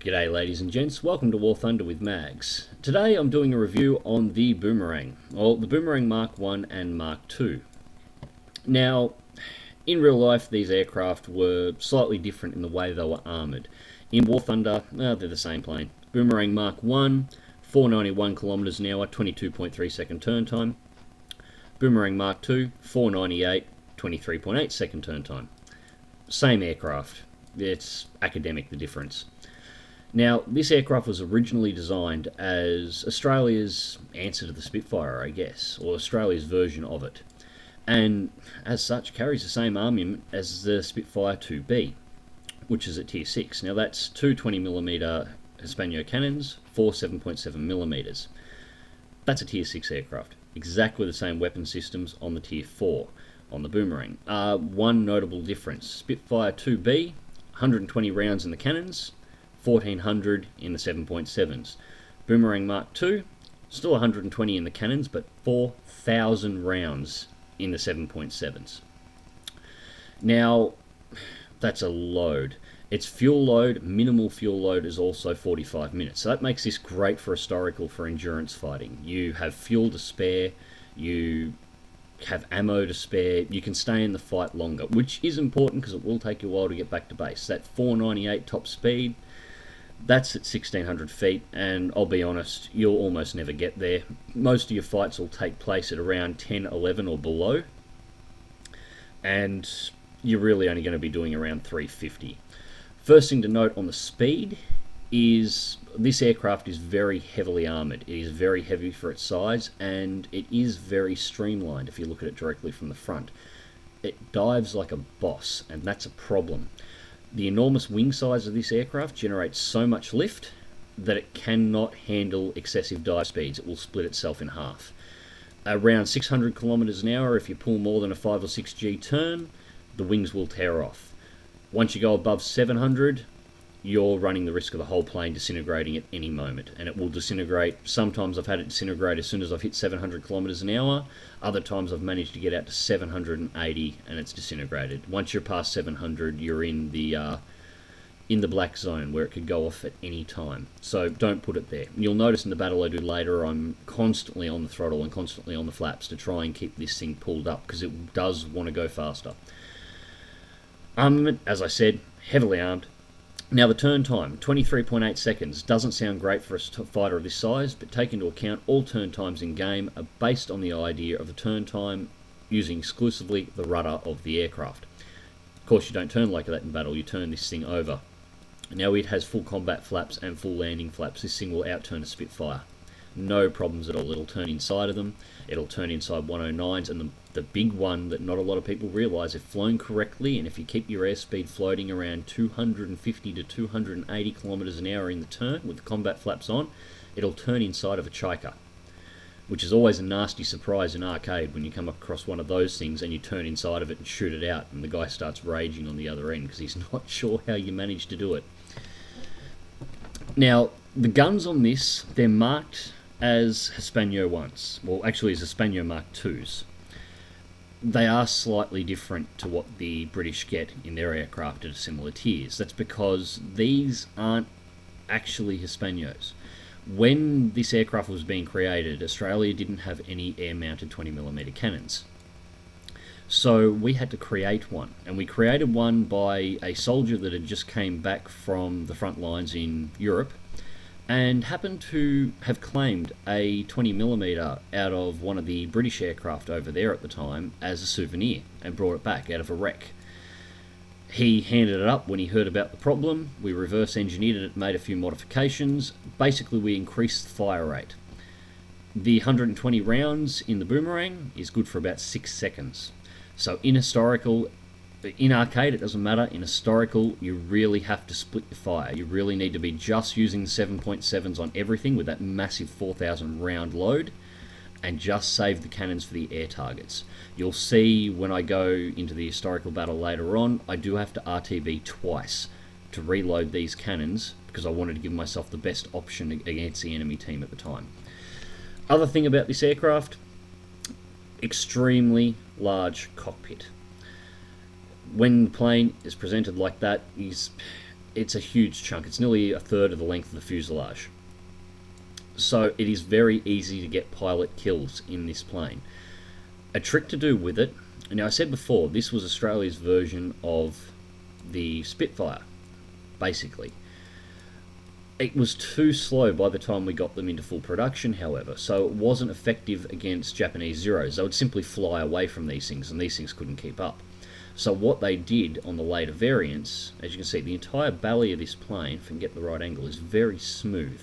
G'day ladies and gents, welcome to War Thunder with Mags. Today I'm doing a review on the Boomerang, or the Boomerang Mark 1 and Mark 2. Now, in real life these aircraft were slightly different in the way they were armoured. In War Thunder, they're the same plane. Boomerang Mark 1, 491 kilometers an hour, 22.3 second turn time. Boomerang Mark 2, 498, 23.8 second turn time. Same aircraft. It's academic, the difference. Now, this aircraft was originally designed as Australia's answer to the Spitfire, I guess, or Australia's version of it, and as such carries the same armament as the Spitfire 2B, which is at Tier 6. Now that's two 20mm Hispano cannons, four 7.7mm. That's a Tier 6 aircraft. Exactly the same weapon systems on the Tier 4 on the Boomerang. One notable difference: Spitfire 2B, 120 rounds in the cannons, 1400 in the 7.7s. Boomerang Mark 2, still 120 in the cannons, but 4,000 rounds in the 7.7s. Now, that's a load. Its fuel load, minimal fuel load, is also 45 minutes. So that makes this great for historical, for endurance fighting. You have fuel to spare, you have ammo to spare, you can stay in the fight longer, which is important because it will take you a while to get back to base. That 498 top speed, that's at 1600 feet, and I'll be honest, you'll almost never get there. Most of your fights will take place at around 10, 11 or below, and you're really only going to be doing around 350. First thing to note on the speed is this aircraft is very heavily armoured. It is very heavy for its size, and it is very streamlined if you look at it directly from the front. It dives like a boss, and that's a problem. The enormous wing size of this aircraft generates so much lift that it cannot handle excessive dive speeds. It will split itself in half. Around 600 kilometers an hour, if you pull more than a 5 or 6G turn, the wings will tear off. Once you go above 700, you're running the risk of the whole plane disintegrating at any moment, and it will disintegrate. Sometimes I've had it disintegrate as soon as I've hit 700 kilometers an hour. Other times I've managed to get out to 780 and it's disintegrated. Once you're past 700, you're in the black zone where it could go off at any time. So don't put it there. You'll notice in the battle I do later, I'm constantly on the throttle and constantly on the flaps to try and keep this thing pulled up because it does want to go faster. Armament, as I said, heavily armed. Now the turn time, 23.8 seconds, doesn't sound great for a fighter of this size, but take into account all turn times in game are based on the idea of the turn time using exclusively the rudder of the aircraft. Of course you don't turn like that in battle, you turn this thing over. Now it has full combat flaps and full landing flaps. This thing will outturn a Spitfire. No problems at all. It'll turn inside of them, it'll turn inside 109s, and the big one that not a lot of people realise, if flown correctly and if you keep your airspeed floating around 250 to 280 kilometers an hour in the turn with the combat flaps on, it'll turn inside of a Chiker, which is always a nasty surprise in arcade when you come across one of those things and you turn inside of it and shoot it out and the guy starts raging on the other end because he's not sure how you managed to do it. Now, the guns on this, they're marked as Hispano ones. Well, actually as Hispano Mark 2s. They are slightly different to what the British get in their aircraft at similar tiers. That's because these aren't actually Hispanos. When this aircraft was being created, Australia didn't have any air-mounted 20mm cannons. So we had to create one, and we created one by a soldier that had just came back from the front lines in Europe and happened to have claimed a 20mm out of one of the British aircraft over there at the time as a souvenir and brought it back out of a wreck. He handed it up when he heard about the problem. We reverse engineered it, made a few modifications. Basically we increased the fire rate. The 120 rounds in the Boomerang is good for about 6 seconds. So in historical, in arcade it doesn't matter, in historical you really have to split your fire. You really need to be just using the 7.7s on everything with that massive 4,000 round load and just save the cannons for the air targets. You'll see when I go into the historical battle later on, I do have to RTB twice to reload these cannons because I wanted to give myself the best option against the enemy team at the time. Other thing about this aircraft, extremely large cockpit. When the plane is presented like that, it's a huge chunk. It's nearly a third of the length of the fuselage. So it is very easy to get pilot kills in this plane. A trick to do with it, now I said before, this was Australia's version of the Spitfire, basically. It was too slow by the time we got them into full production, however, so it wasn't effective against Japanese Zeros. They would simply fly away from these things, and these things couldn't keep up. So what they did on the later variants, as you can see, the entire belly of this plane, if I can get the right angle, is very smooth.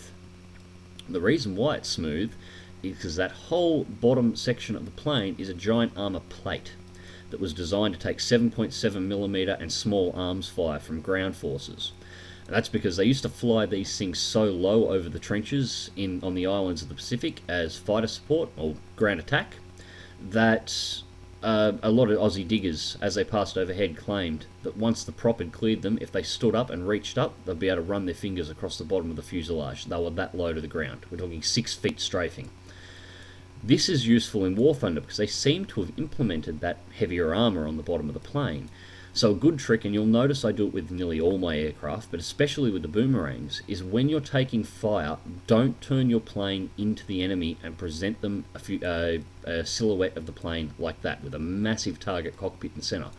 The reason why it's smooth is because that whole bottom section of the plane is a giant armour plate that was designed to take 7.7mm and small arms fire from ground forces. And that's because they used to fly these things so low over the trenches on the islands of the Pacific as fighter support or ground attack that a lot of Aussie diggers, as they passed overhead, claimed that once the prop had cleared them, if they stood up and reached up, they'd be able to run their fingers across the bottom of the fuselage. They were that low to the ground. We're talking 6 feet strafing. This is useful in War Thunder because they seem to have implemented that heavier armour on the bottom of the plane. So a good trick, and you'll notice I do it with nearly all my aircraft, but especially with the Boomerangs, is when you're taking fire, don't turn your plane into the enemy and present them a silhouette of the plane like that, with a massive target cockpit in the centre.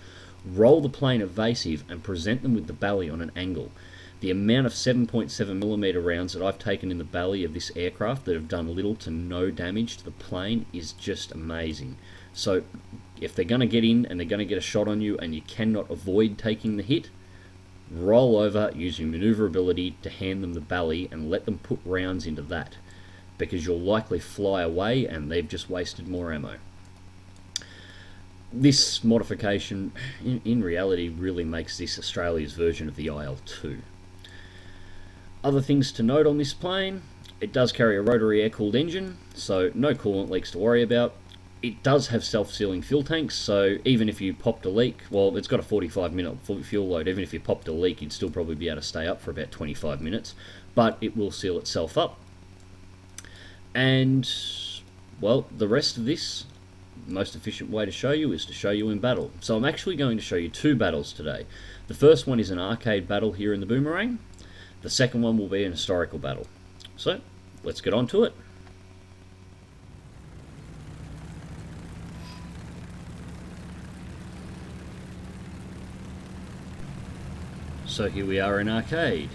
Roll the plane evasive and present them with the belly on an angle. The amount of 7.7mm rounds that I've taken in the belly of this aircraft that have done little to no damage to the plane is just amazing. So if they're going to get in and they're going to get a shot on you and you cannot avoid taking the hit, roll over using manoeuvrability to hand them the belly and let them put rounds into that, because you'll likely fly away and they've just wasted more ammo. This modification in reality really makes this Australia's version of the IL-2. Other things to note on this plane: it does carry a rotary air-cooled engine, so no coolant leaks to worry about. It does have self-sealing fuel tanks, so even if you popped a leak, well, it's got a 45-minute fuel load. Even if you popped a leak, you'd still probably be able to stay up for about 25 minutes, but it will seal itself up. And, well, the rest of this, most efficient way to show you is to show you in battle. So I'm actually going to show you 2 battles today. The first one is an arcade battle here in the Boomerang. The second one will be an historical battle. So, let's get on to it. So here we are in arcade,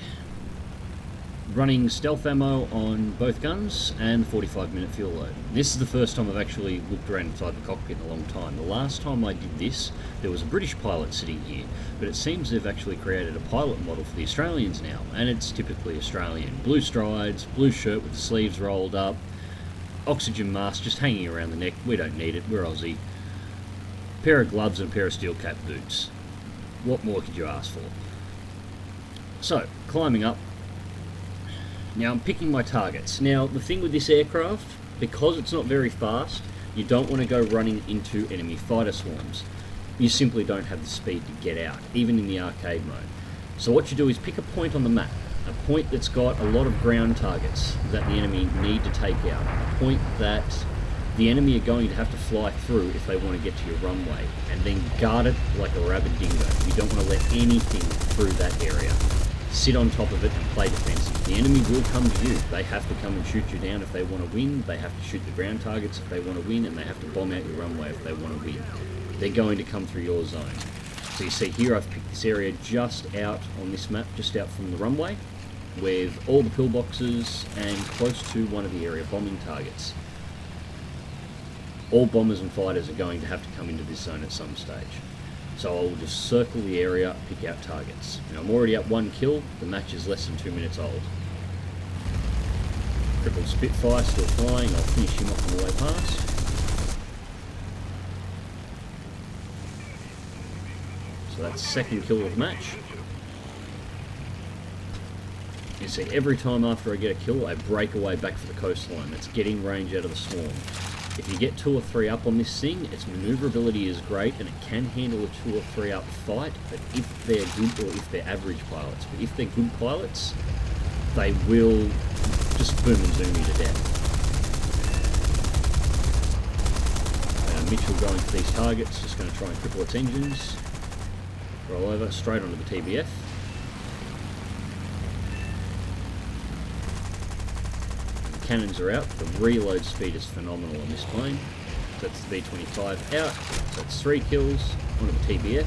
running stealth ammo on both guns and 45-minute fuel load. This is the first time I've actually looked around inside the cockpit in a long time. The last time I did this, there was a British pilot sitting here, but it seems they've actually created a pilot model for the Australians now, and it's typically Australian. Blue strides, blue shirt with the sleeves rolled up, oxygen mask just hanging around the neck. We don't need it, we're Aussie. Pair of gloves and a pair of steel cap boots. What more could you ask for? So, climbing up. Now I'm picking my targets. Now the thing with this aircraft, because it's not very fast, you don't want to go running into enemy fighter swarms. You simply don't have the speed to get out, even in the arcade mode. So what you do is pick a point on the map, a point that's got a lot of ground targets that the enemy need to take out, a point that the enemy are going to have to fly through if they want to get to your runway, and then guard it like a rabid dingo. You don't want to let anything through that area. Sit on top of it and play defensive. The enemy will come to you. They have to come and shoot you down if they want to win. They have to shoot the ground targets if they want to win, and they have to bomb out your runway if they want to win. They're going to come through your zone. So you see here I've picked this area just out on this map, just out from the runway, with all the pillboxes and close to one of the area bombing targets. All bombers and fighters are going to have to come into this zone at some stage. So I'll just circle the area, pick out targets. Now I'm already at 1 kill, the match is less than 2 minutes old. Triple Spitfire still flying, I'll finish him off on the way past. So that's second kill of the match. You see, every time after I get a kill, I break away back for the coastline. That's getting range out of the swarm. If you get 2 or 3 up on this thing, its manoeuvrability is great and it can handle a 2 or 3 up fight, but if they're good, or if they're average pilots, but if they're good pilots, they will just boom and zoom you to death. Mitchell going for these targets, just going to try and cripple its engines. Roll over, straight onto the TBF. cannons are out. The reload speed is phenomenal on this plane. That's the B-25 out. So that's 3 kills onto the TBF.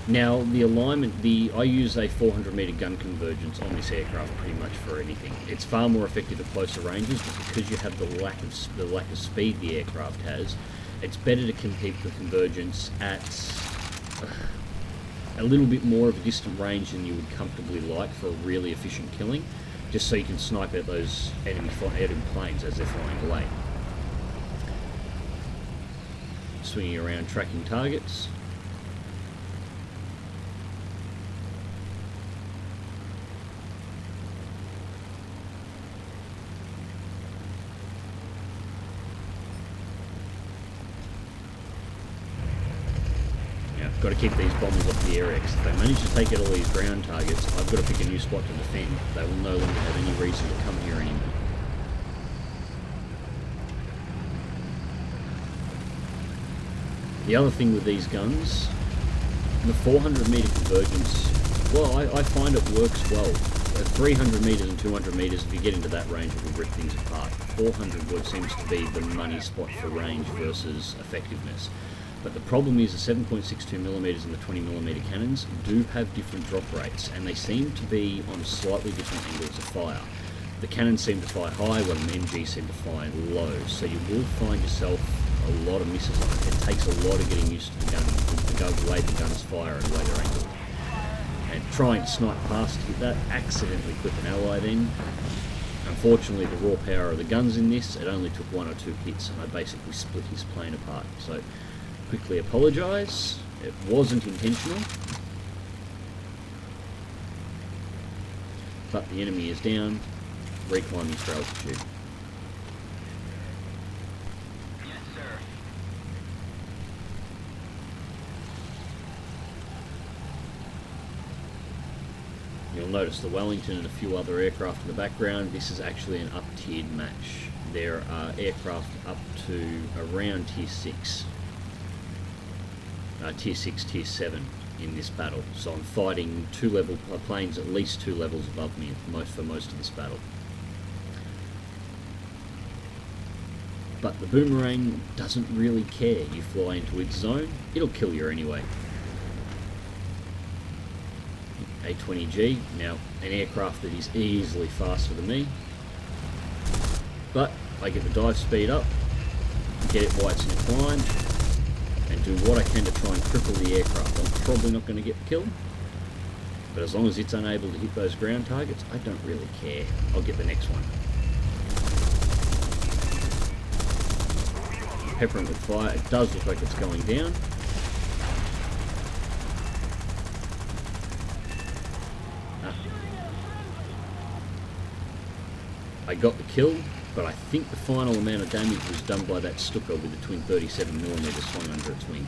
Now the alignment, I use a 400 meter gun convergence on this aircraft pretty much for anything. It's far more effective at closer ranges, but because you have the lack of speed the aircraft has, it's better to keep the convergence at a little bit more of a distant range than you would comfortably like for a really efficient killing, just so you can snipe out those enemy planes as they're flying away. Swinging around, tracking targets. Got to keep these bombers off the area, because if they manage to take out all these ground targets, I've got to pick a new spot to defend. They will no longer have any reason to come here anymore. The other thing with these guns, the 400 meter convergence, well, I find it works well. At 300 meters and 200 meters, if you get into that range, it will rip things apart. 400 what seems to be the money spot for range versus effectiveness. But the problem is the 7.62mm and the 20mm cannons do have different drop rates, and they seem to be on slightly different angles of fire. The cannons seem to fire high, while the MG seem to fire low, so you will find yourself a lot of misses on it. It takes a lot of getting used to the gun, the way the guns fire and the way they're angled. And trying to snipe past to hit that, accidentally clip an ally then. Unfortunately, the raw power of the guns in this, it only took 1 or 2 hits, and I basically split his plane apart. So quickly apologise, it wasn't intentional, but the enemy is down, reclimbing for altitude. Yes, sir. You'll notice the Wellington and a few other aircraft in the background. This is actually an up-tiered match. There are aircraft up to around Tier 6. Tier 6, Tier 7 in this battle. So I'm fighting planes at least 2 levels above me for most of this battle. But the Boomerang doesn't really care. You fly into its zone, it'll kill you anyway. A-20G, now an aircraft that is easily faster than me. But I get the dive speed up, get it while it's inclined, and do what I can to try and cripple the aircraft. I'm probably not going to get the kill, but as long as it's unable to hit those ground targets, I don't really care. I'll get the next one. Peppering with fire, it does look like it's going down. I got the kill, but I think the final amount of damage was done by that Stuka with the twin 37mm swung under its wing.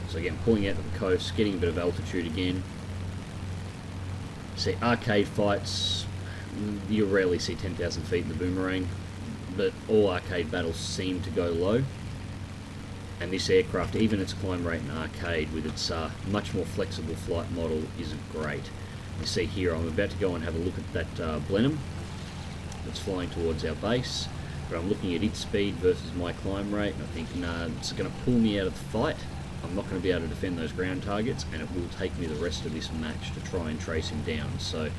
So again, pulling out to the coast, getting a bit of altitude again. See, arcade fights, you rarely see 10,000 feet in the Boomerang, but all arcade battles seem to go low. And this aircraft, even its climb rate in arcade with its much more flexible flight model, isn't great. You see here, I'm about to go and have a look at that Blenheim that's flying towards our base, but I'm looking at its speed versus my climb rate, and I think, nah, it's going to pull me out of the fight. I'm not going to be able to defend those ground targets, and it will take me the rest of this match to try and trace him down. So,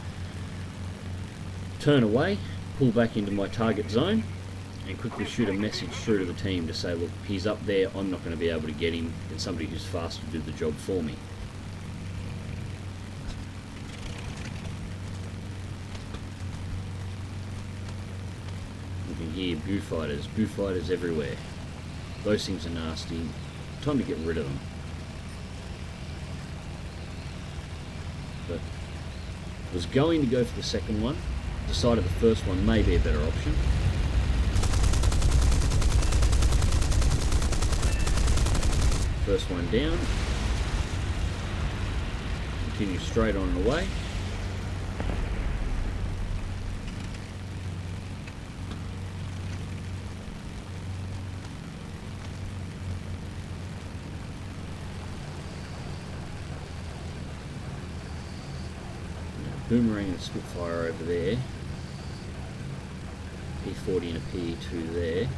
turn away, pull back into my target zone, and quickly shoot a message through to the team to say, look, he's up there, I'm not going to be able to get him, and somebody who's fast to do the job for me. You can hear Boo fighters everywhere. Those things are nasty. Time to get rid of them. But was going to go for the second one, decided the first one may be a better option. First one down, continue straight on and away. Boomerang and a Spitfire over there. P40 and a P2 there.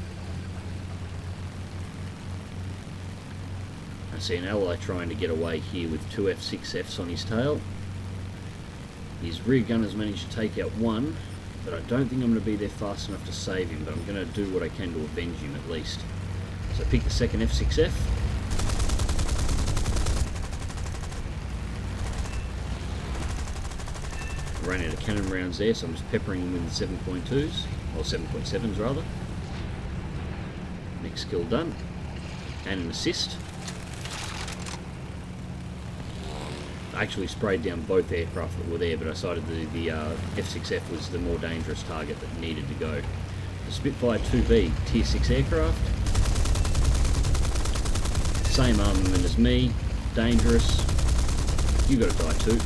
I see an ally trying to get away here with two F6Fs on his tail. His rear gunner's managed to take out one, but I don't think I'm going to be there fast enough to save him, but I'm going to do what I can to avenge him at least. So pick the second F6F. I ran out of cannon rounds there, so I'm just peppering him with the 7.2s, or 7.7s rather. Next kill done. And an assist. I actually sprayed down both aircraft that were there, but I decided the F6F was the more dangerous target that needed to go. The Spitfire 2B, Tier 6 aircraft. Same armament as me, dangerous. You gotta die too.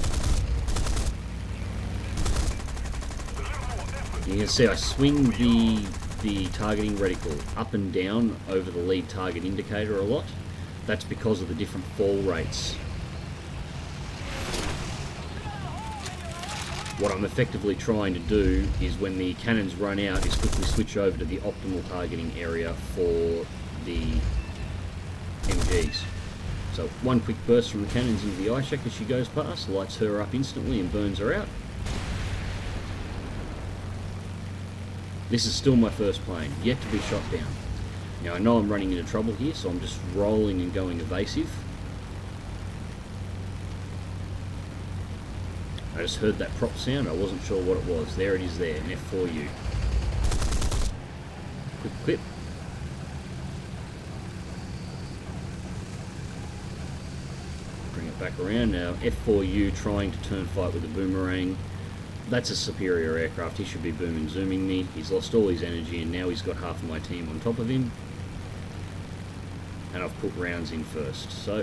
You can see I swing the targeting reticle up and down over the lead target indicator a lot. That's because of the different fall rates. What I'm effectively trying to do is when the cannons run out is quickly switch over to the optimal targeting area for the MGs. So one quick burst from the cannons into the eye shack as she goes past, lights her up instantly and burns her out. This is still my first plane, yet to be shot down. Now I know I'm running into trouble here, so I'm just rolling and going evasive. I just heard that prop sound, I wasn't sure what it was. There it is there, an F4U. Quick clip. Bring it back around now. F4U trying to turn fight with the Boomerang. That's a superior aircraft, he should be booming zooming me. He's lost all his energy and now he's got half of my team on top of him. And I've put rounds in first. So,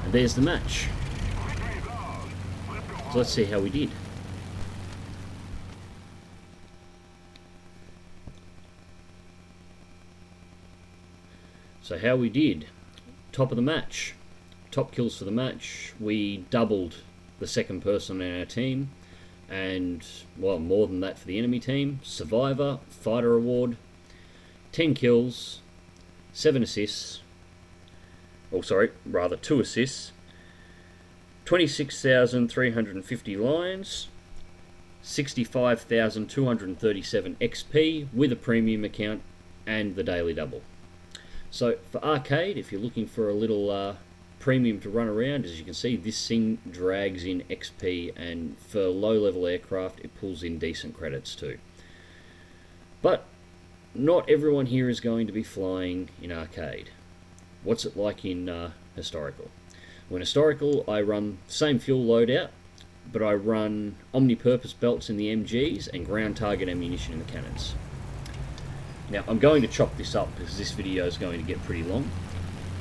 and there's the match. So let's see how we did. So how we did. Top of the match. Top kills for the match. We doubled the second person in our team. And, well, more than that for the enemy team. Survivor, Fighter Award, 10 kills, 7 assists. Oh, sorry, rather 2 assists. 26,350 lines, 65,237 XP with a premium account and the daily double. So for arcade, if you're looking for a little premium to run around, as you can see, this thing drags in XP, and for low-level aircraft, it pulls in decent credits too. But not everyone here is going to be flying in arcade. What's it like in historical? Well, in historical, I run the same fuel loadout, but I run omni-purpose belts in the MGs and ground target ammunition in the cannons. Now, I'm going to chop this up because this video is going to get pretty long.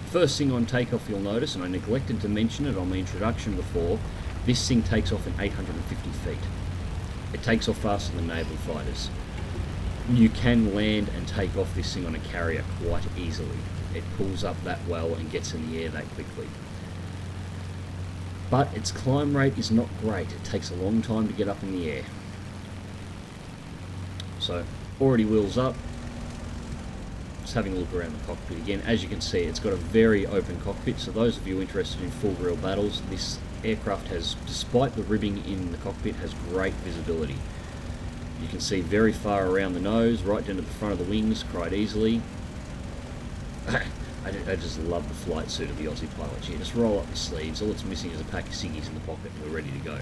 First thing on takeoff you'll notice, and I neglected to mention it on my introduction before, this thing takes off in 850 feet. It takes off faster than naval fighters. You can land and take off this thing on a carrier quite easily. It pulls up that well and gets in the air that quickly. But its climb rate is not great. It takes a long time to get up in the air. So, already wheels up. Just having a look around the cockpit again. As you can see, it's got a very open cockpit, so those of you interested in full grill battles, this aircraft has, despite the ribbing in the cockpit, has great visibility. You can see very far around the nose, right down to the front of the wings, quite easily. I just love the flight suit of the Aussie pilots here. Just roll up the sleeves, all it's missing is a pack of ciggies in the pocket and we're ready to go.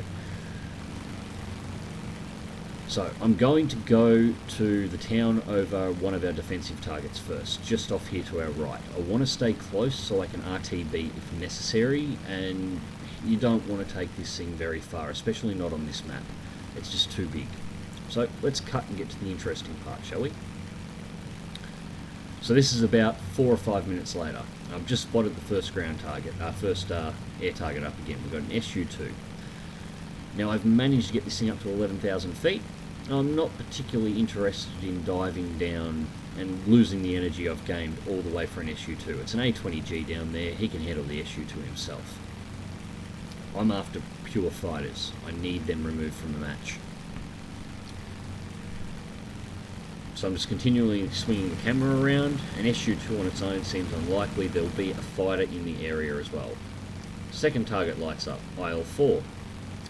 So I'm going to go to the town over one of our defensive targets first, just off here to our right. I want to stay close so I can RTB if necessary, and you don't want to take this thing very far, especially not on this map. It's just too big. So let's cut and get to the interesting part, shall we? So this is about 4 or 5 minutes later. I've just spotted the first ground target, first air target up again. We've got an SU-2. Now I've managed to get this thing up to 11,000 feet. I'm not particularly interested in diving down and losing the energy I've gained all the way for an SU-2. It's an A-20G down there. He can handle the SU-2 himself. I'm after pure fighters. I need them removed from the match. So I'm just continually swinging the camera around, and SU-2 on its own seems unlikely. There'll be a fighter in the area as well. Second target lights up, IL-4.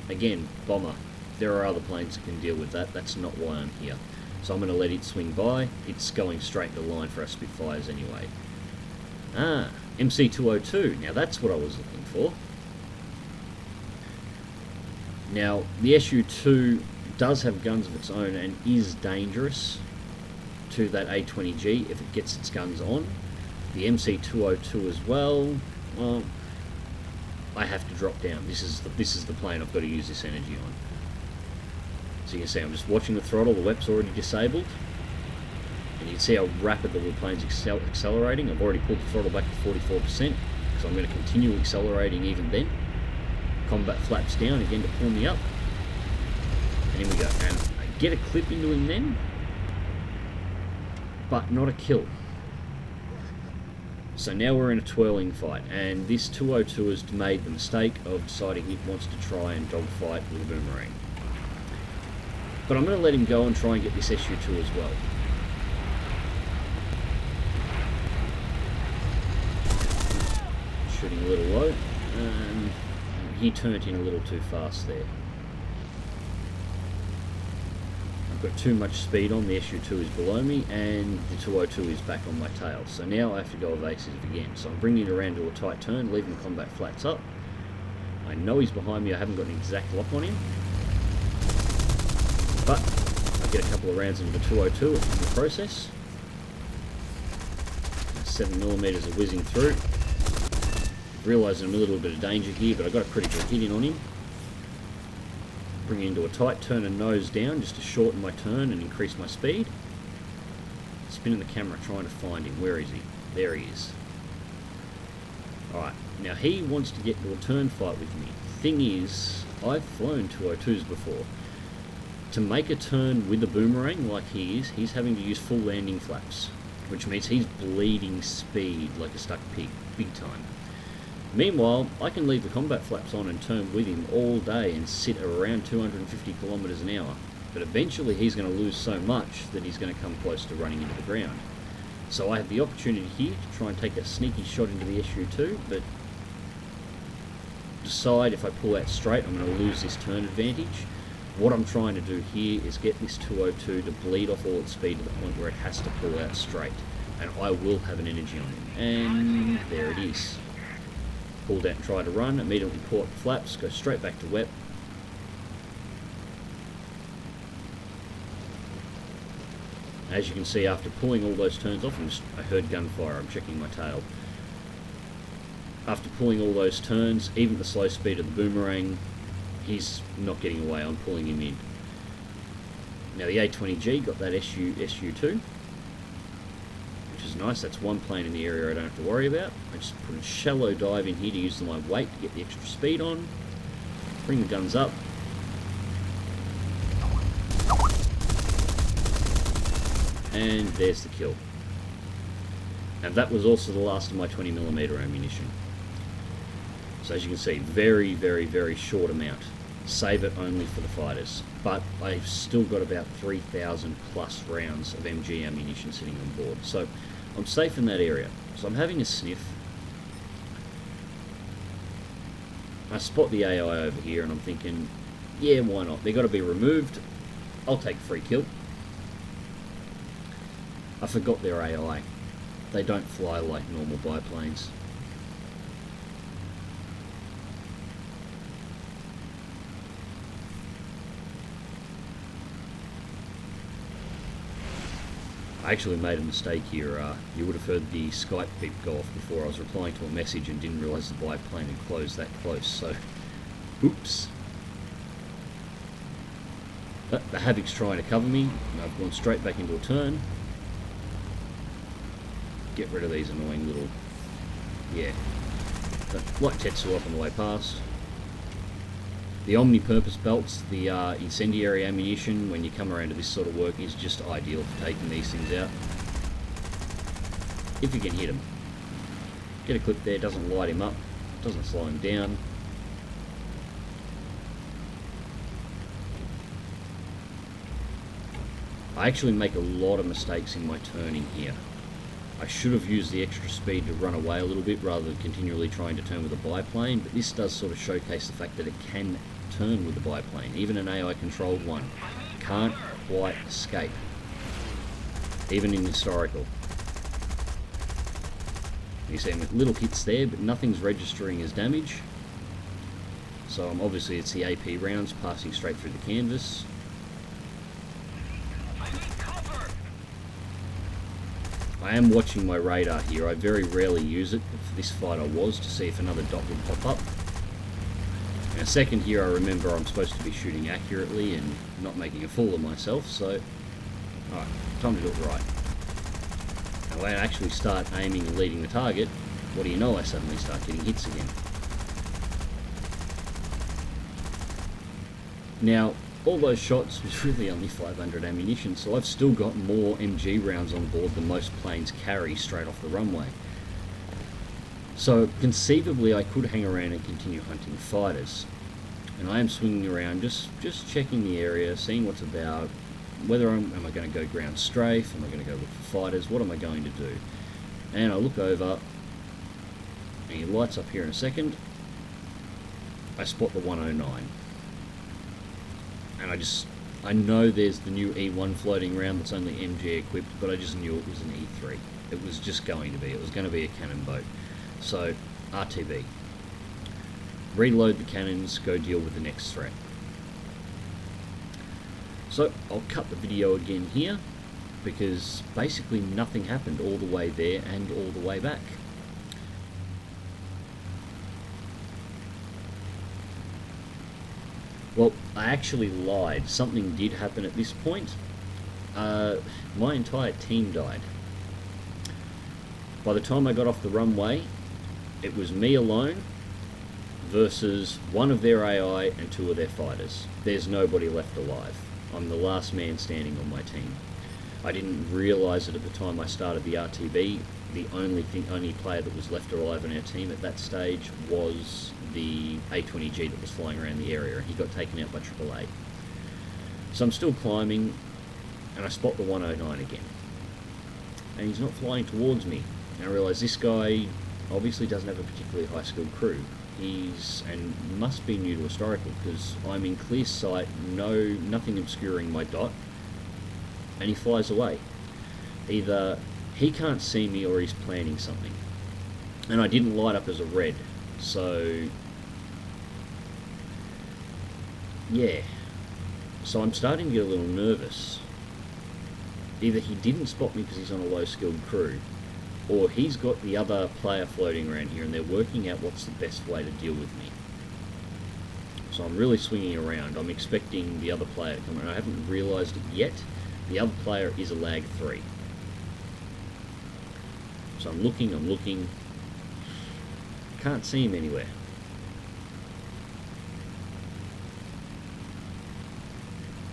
Again, bomber. There are other planes that can deal with that. That's not why I'm here. So I'm going to let it swing by. It's going straight into line for our Spitfires anyway. Ah, MC-202. Now that's what I was looking for. Now, the SU-2 does have guns of its own and is dangerous to that A-20G if it gets its guns on. The MC-202 as well. Well, I have to drop down. This is the plane I've got to use this energy on. So you can see I'm just watching the throttle. The WEP's already disabled, and you can see how rapid the little plane's accelerating. I've already pulled the throttle back to 44%, so I'm going to continue accelerating even then. Combat flaps down again to pull me up, and here we go. And I get a clip into him then, but not a kill. So now we're in a twirling fight, and this 202 has made the mistake of deciding it wants to try and dogfight with a Boomerang. But I'm going to let him go and try and get this SU-2 as well. Shooting a little low, and he turned in a little too fast there. I've got too much speed on, the SU-2 is below me, and the 202 is back on my tail. So now I have to go evasive again. So I'm bringing it around to a tight turn, leaving combat flats up. I know he's behind me, I haven't got an exact lock on him. But I get a couple of rounds into the 202 in the process. 7mm are whizzing through. Realising I'm in a little bit of danger here, but I got a pretty good hit in on him. Bring it into a tight turn and nose down just to shorten my turn and increase my speed. Spinning the camera trying to find him. Where is he? There he is. Alright, now he wants to get into a turn fight with me. Thing is, I've flown 202s before. To make a turn with a Boomerang like he is, he's having to use full landing flaps, which means he's bleeding speed like a stuck pig, big time. Meanwhile, I can leave the combat flaps on and turn with him all day and sit around 250 kilometers an hour, but eventually he's going to lose so much that he's going to come close to running into the ground. So I have the opportunity here to try and take a sneaky shot into the SU-2, but decide if I pull out straight I'm going to lose this turn advantage. What I'm trying to do here is get this 202 to bleed off all its speed to the point where it has to pull out straight, and I will have an energy on him. And there it is. Pulled out and tried to run, immediately pull up the flaps, go straight back to WEP. As you can see, after pulling all those turns off, I heard gunfire, I'm checking my tail. After pulling all those turns, even the slow speed of the Boomerang, he's not getting away, I'm pulling him in. Now the A-20G got that SU-2, which is nice. That's one plane in the area I don't have to worry about. I just put a shallow dive in here to use my weight to get the extra speed on. Bring the guns up. And there's the kill. And that was also the last of my 20mm ammunition. So as you can see, very, very, very short amount. Save it only for the fighters. But I've still got about 3,000 plus rounds of MG ammunition sitting on board. So I'm safe in that area. So I'm having a sniff. I spot the AI over here and I'm thinking, yeah, why not? They've got to be removed. I'll take a free kill. I forgot their AI. They don't fly like normal biplanes. I actually made a mistake here. You would have heard the Skype beep go off before. I was replying to a message and didn't realise the biplane had closed that close, so oops. But the Havoc's trying to cover me, and I've gone straight back into a turn. Get rid of these annoying little, yeah, like Tetsu up on the way past. The omni-purpose belts, the incendiary ammunition, when you come around to this sort of work, is just ideal for taking these things out. If you can hit them. Get a clip there, doesn't light him up, doesn't slow him down. I actually make a lot of mistakes in my turning here. I should have used the extra speed to run away a little bit rather than continually trying to turn with a biplane, but this does sort of showcase the fact that it can turn with the biplane. Even an AI controlled one can't quite escape, even in historical. You see little hits there, but nothing's registering as damage. So obviously it's the AP rounds passing straight through the canvas. I am watching my radar here. I very rarely use it, but for this fight I was, to see if another dot would pop up. In a second here I remember I'm supposed to be shooting accurately and not making a fool of myself, so alright, time to do it right. Now when I actually start aiming and leading the target, what do you know, I suddenly start getting hits again. Now, all those shots was really only 500 ammunition, so I've still got more MG rounds on board than most planes carry straight off the runway. So conceivably I could hang around and continue hunting fighters. And I am swinging around, just checking the area, seeing what's about, whether am I going to go ground strafe, am I going to go look for fighters, what am I going to do? And I look over, and he lights up here in a second. I spot the 109. And I know there's the new E1 floating around that's only MG equipped, but I just knew it was an E3. It was just going to be. It was going to be a cannon boat. So, RTV. Reload the cannons, go deal with the next threat. So, I'll cut the video again here, because basically nothing happened all the way there and all the way back. Well, I actually lied. Something did happen at this point. My entire team died. By the time I got off the runway, it was me alone versus one of their AI and two of their fighters. There's nobody left alive. I'm the last man standing on my team. I didn't realise it at the time I started the RTB. The only player that was left alive on our team at that stage was the A20G that was flying around the area, and he got taken out by AAA. So I'm still climbing, and I spot the 109 again. And he's not flying towards me. And I realise this guy obviously doesn't have a particularly high skilled crew. And must be new to historical, because I'm in clear sight, nothing obscuring my dot, and he flies away. Either he can't see me or he's planning something. And I didn't light up as a red, so yeah. So I'm starting to get a little nervous. Either he didn't spot me because he's on a low skilled crew, or he's got the other player floating around here and they're working out what's the best way to deal with me. So I'm really swinging around. I'm expecting the other player to come around. I haven't realised it yet. The other player is a LaGG 3. So I'm looking. Can't see him anywhere.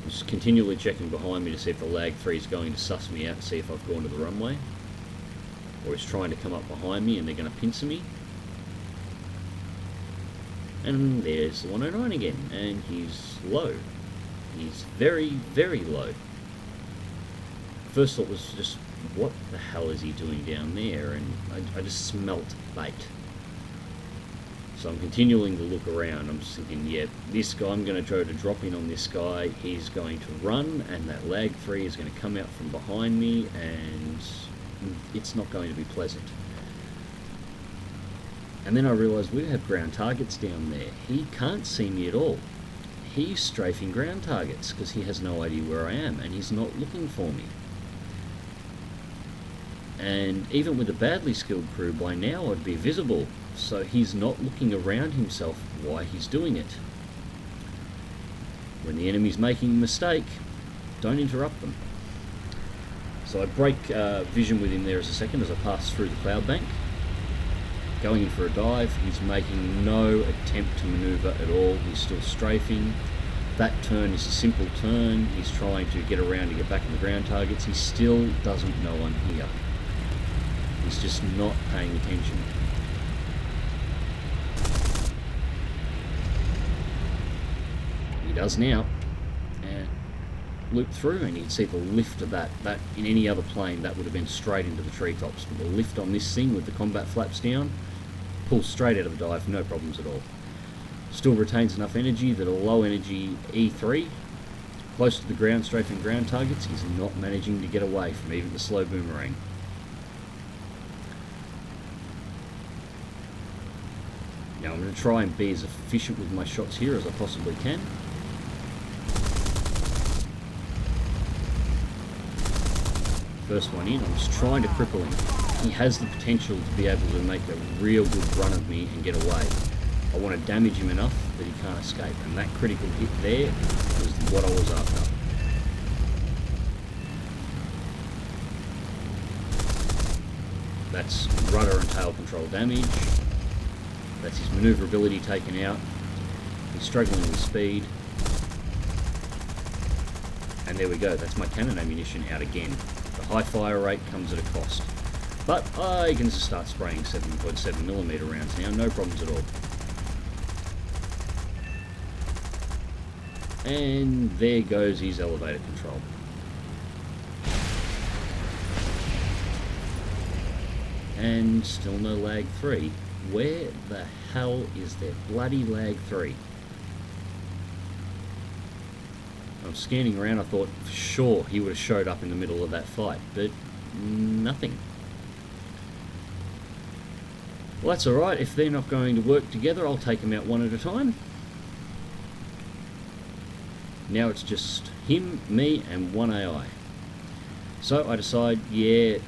I'm just continually checking behind me to see if the LaGG 3 is going to suss me out and see if I've gone to the runway. Or he's trying to come up behind me and they're going to pincer me. And there's the 109 again, and he's low. He's very, very low. First thought was just, what the hell is he doing down there? And I just smelt bait. So I'm continuing to look around. I'm just thinking, yeah, this guy, I'm going to try to drop in on this guy. He's going to run, and that LaGG 3 is going to come out from behind me, and it's not going to be pleasant. And then I realised we have ground targets down there. He can't see me at all. He's strafing ground targets because he has no idea where I am, and he's not looking for me. And even with a badly skilled crew, by now I'd be visible. So he's not looking around himself why he's doing it. When the enemy's making a mistake, don't interrupt them. So I break vision with him there as a second as I pass through the cloud bank. Going in for a dive, he's making no attempt to manoeuvre at all. He's still strafing. That turn is a simple turn. He's trying to get around to get back in the ground targets. He still doesn't know I'm here. He's just not paying attention. He does now. And loop through, and you can see the lift of that. That in any other plane, that would have been straight into the treetops. But the lift on this thing with the combat flaps down, pulls straight out of the dive, no problems at all. Still retains enough energy that a low energy E3, close to the ground, strafing ground targets, he's not managing to get away from even the slow Boomerang. Now I'm going to try and be as efficient with my shots here as I possibly can. First one in, I'm just trying to cripple him. He has the potential to be able to make a real good run of me and get away. I want to damage him enough that he can't escape, and that critical hit there was what I was after. That's rudder and tail control damage. That's his manoeuvrability taken out. He's struggling with speed. And there we go, that's my cannon ammunition out again. The high fire rate comes at a cost. But I can just start spraying 7.7mm rounds now, no problems at all. And there goes his elevator control. And still no lag 3. Where the hell is there bloody lag 3? I'm scanning around, I thought for sure he would have showed up in the middle of that fight, but nothing. Well, that's alright, if they're not going to work together, I'll take them out one at a time. Now it's just him, me, and one AI. So I decide, yeah,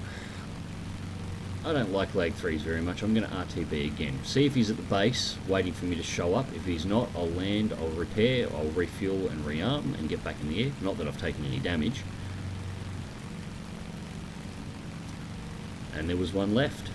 I don't like lag 3s very much. I'm going to RTB again. See if he's at the base, waiting for me to show up. If he's not, I'll land, I'll repair, I'll refuel and rearm and get back in the air. Not that I've taken any damage. And there was one left.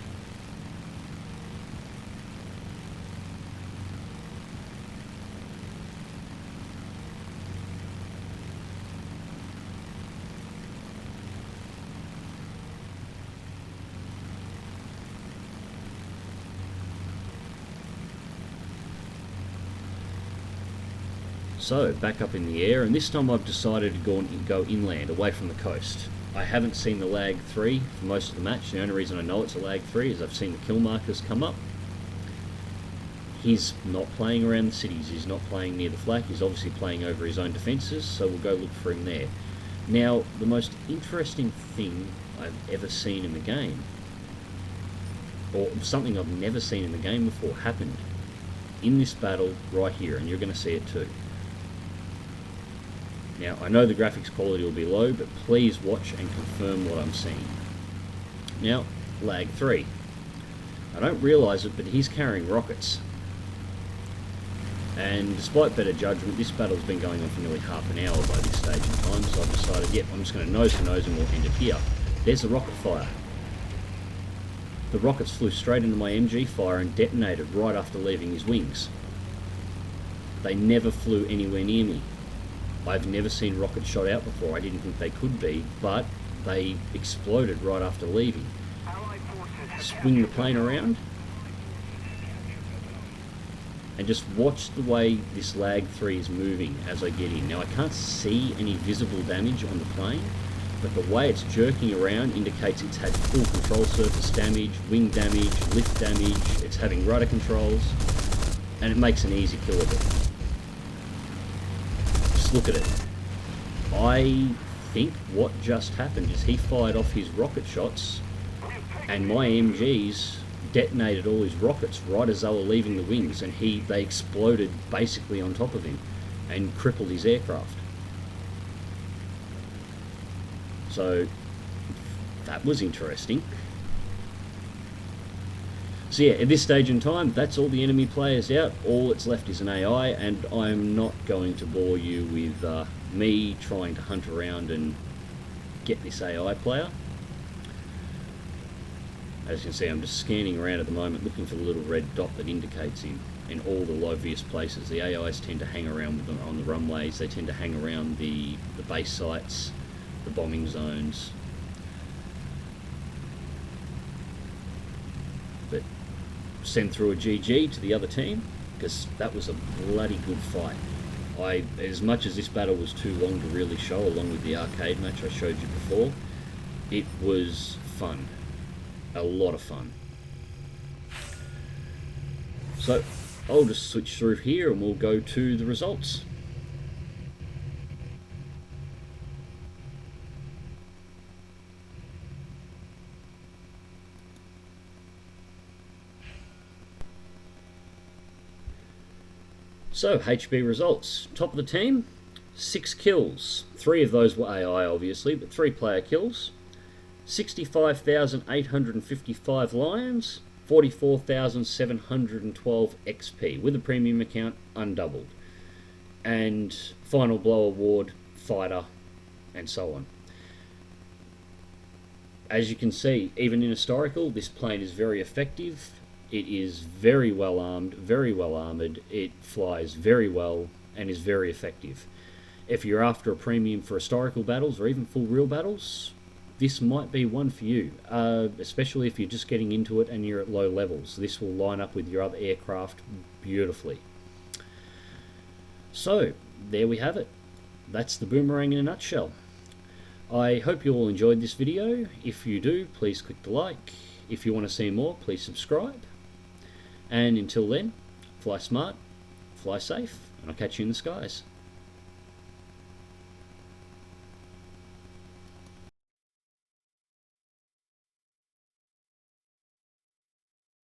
So, back up in the air, and this time I've decided to go inland, away from the coast. I haven't seen the lag 3 for most of the match. The only reason I know it's a lag 3 is I've seen the kill markers come up. He's not playing around the cities, he's not playing near the flak, he's obviously playing over his own defences, so we'll go look for him there. Now, the most interesting thing I've ever seen in the game, or something I've never seen in the game before, happened in this battle right here, and you're going to see it too. Now, I know the graphics quality will be low, but please watch and confirm what I'm seeing. Now, lag 3. I don't realise it, but he's carrying rockets. And despite better judgment, this battle's been going on for nearly half an hour by this stage in time, so I've decided, yep, I'm just going to nose to nose and we'll end it here. There's the rocket fire. The rockets flew straight into my MG fire and detonated right after leaving his wings. They never flew anywhere near me. I've never seen rockets shot out before. I didn't think they could be, but they exploded right after leaving. Swing the plane around and just watch the way this lag 3 is moving as I get in. Now I can't see any visible damage on the plane, but the way it's jerking around indicates it's had full control surface damage, wing damage, lift damage, it's having rudder controls, and it makes an easy kill of it. Look at it. I think what just happened is he fired off his rocket shots and my MGs detonated all his rockets right as they were leaving the wings, and they exploded basically on top of him and crippled his aircraft. So that was interesting. So yeah, at this stage in time, that's all the enemy players out. All that's left is an AI, and I'm not going to bore you with me trying to hunt around and get this AI player. As you can see, I'm just scanning around at the moment, looking for the little red dot that indicates him in all the obvious places. The AIs tend to hang around with them on the runways, they tend to hang around the base sites, the bombing zones. But send through a GG to the other team, because that was a bloody good fight. As much as this battle was too long to really show, along with the arcade match I showed you before, it was fun. A lot of fun. So, I'll just switch through here and we'll go to the results. So, HB results. Top of the team, 6 kills. 3 of those were AI, obviously, but 3 player kills. 65,855 lions, 44,712 XP, with a premium account undoubled. And final blow award, fighter, and so on. As you can see, even in historical, this plane is very effective. It is very well armed, very well armoured, it flies very well, and is very effective. If you're after a premium for historical battles, or even full real battles, this might be one for you, especially if you're just getting into it and you're at low levels. This will line up with your other aircraft beautifully. So, there we have it. That's the Boomerang in a nutshell. I hope you all enjoyed this video. If you do, please click the like. If you want to see more, please subscribe. And until then, fly smart, fly safe, and I'll catch you in the skies.